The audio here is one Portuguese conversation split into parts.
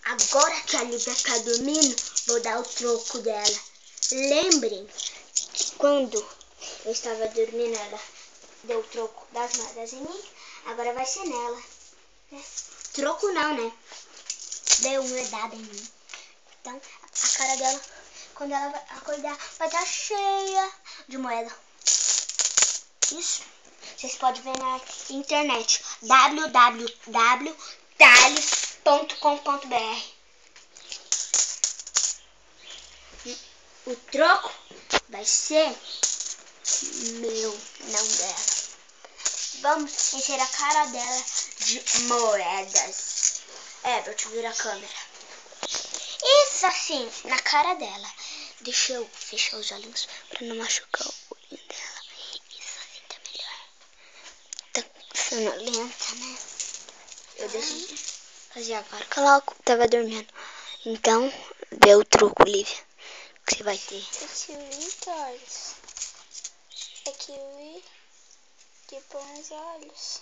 Agora que a Lívia tá dormindo, vou dar o troco dela. Lembrem que quando eu estava dormindo, ela deu o troco das moedas em mim. Agora vai ser nela. Troco não, né? Deu moedada em mim. Então, a cara dela, quando ela vai acordar, vai estar cheia de moeda. Isso. Vocês podem ver na internet. www.thales.com.br. O troco vai ser meu, não dela. Vamos encher a cara dela de moedas. Bert, vira a câmera. Isso assim, na cara dela. Deixa eu fechar os olhinhos pra não machucar o olhinho dela. Isso assim tá melhor. Tá sonolenta, né? Eu decidi fazer agora que ela tava dormindo. Então, vê o truco, Lívia, que você vai ter. É kiwi, Thales. É kiwi que põe os olhos.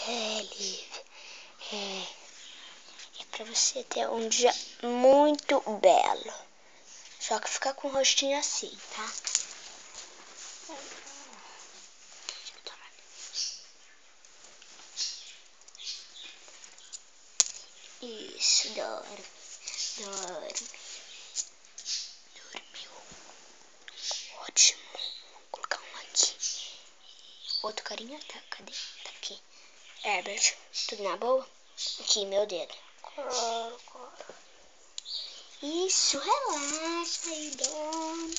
Lívia. É pra você ter um dia muito belo. Só que fica com o rostinho assim, tá? Isso, dorme. Dormiu. Ótimo. Vou colocar um aqui. Outro carinha tá, cadê? Tá aqui. Herbert, tudo na boa? Aqui, meu dedo. Claro. Isso, relaxa e dorme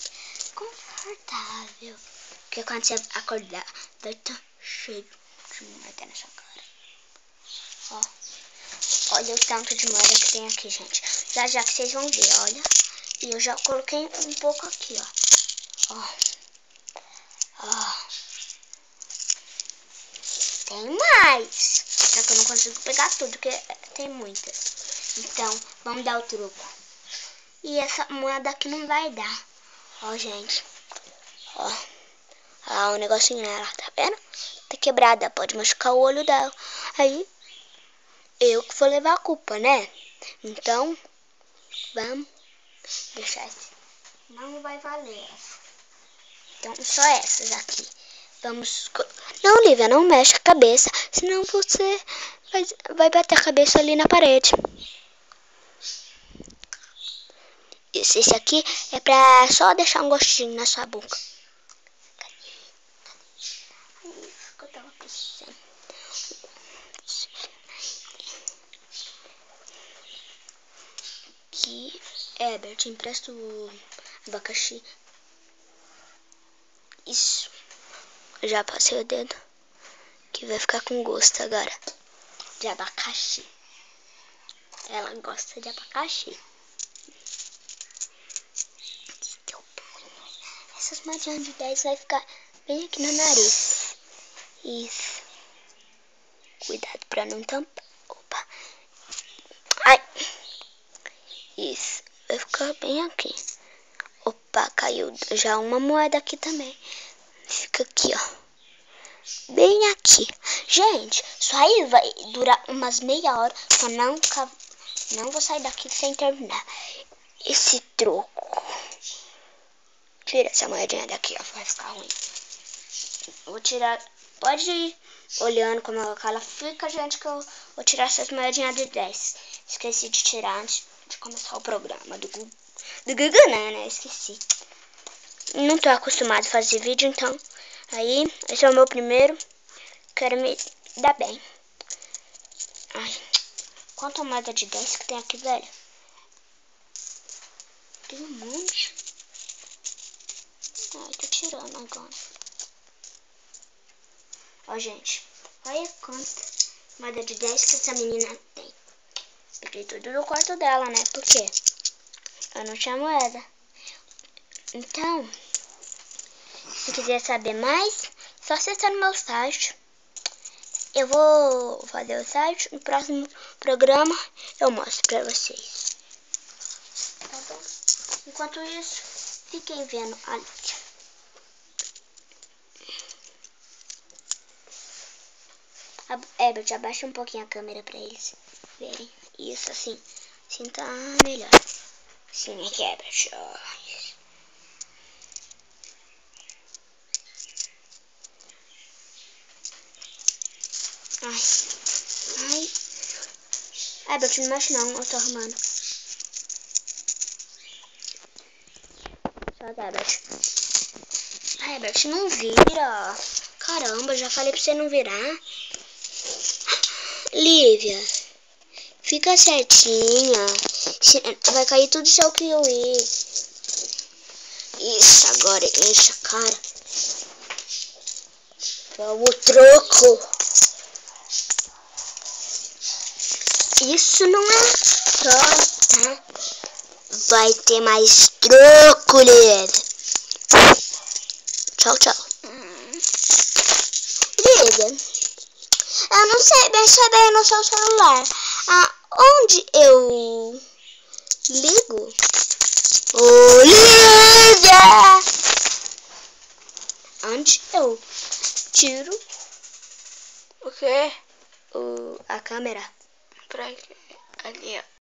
confortável. Porque quando você acordar, vai estar cheio de moeda na sua cara. Ó, olha o tanto de moeda que tem aqui, gente. Já que vocês vão ver, olha. E eu já coloquei um pouco aqui, ó. Tem mais. Só que eu não consigo pegar tudo, porque tem muitas. Então, vamos dar o truco. E essa moeda aqui não vai dar. Ó, gente. Ó. O negocinho nela, tá vendo? Tá quebrada, pode machucar o olho dela. Aí, eu que vou levar a culpa, né? Então, vamos deixar esse. Não vai valer essa. Então, só essas aqui. Vamos... Não, Lívia, não mexe a cabeça. Senão você vai bater a cabeça ali na parede. Esse aqui é pra só deixar um gostinho na sua boca. Isso que eu tava pensando. Aqui, Herbert, empresta o abacaxi. Isso. Eu já passei o dedo. Que vai ficar com gosto agora. De abacaxi. Ela gosta de abacaxi. Essas moedinhas de 10 vai ficar bem aqui no nariz. Isso. Cuidado pra não tampar. Opa. Ai. Isso. Vai ficar bem aqui. Opa, caiu já uma moeda aqui também. Fica aqui, ó. Bem aqui. Gente, isso aí vai durar umas meia hora. Só não vou sair daqui sem terminar esse troco. Tira essa moedinha daqui, ó. Vai ficar ruim. Vou tirar. Pode ir olhando como ela fica, gente, que eu vou tirar essas moedinhas de 10. Esqueci de tirar antes de começar o programa do Google, né? Esqueci. Não tô acostumado a fazer vídeo, então. Aí, esse é o meu primeiro. Quero me dar bem. Ai, quanta moeda de 10 que tem aqui, velho? Tem um monte. Ai, tô tirando agora. Ó, gente. Olha quanta moeda de 10 que essa menina tem. Peguei tudo do quarto dela, né? Porque eu não tinha moeda. Então, se quiser saber mais, só acessar no meu site. Eu vou fazer o site. No próximo programa eu mostro pra vocês. Tá bom? Enquanto isso, fiquem vendo ali. Herbert, abaixa um pouquinho a câmera pra eles verem. Isso, assim. Assim tá melhor. Assim aqui, Herbert. Ai. Ai. Herbert, não mexe não, eu tô arrumando. Tchau, Herbert. Herbert, não vira. Caramba, já falei pra você não virar. Lívia, fica certinha. Vai cair tudo seu kiwi. Isso, agora enche a cara. Vamos troco. Isso não é só, tá? Vai ter mais troco, Lívia. Tchau, tchau. Lívia, eu não sei mexer bem no seu celular. Onde eu ligo? Lívia! Onde eu tiro o quê? a câmera? Pra quê? Ali, ó.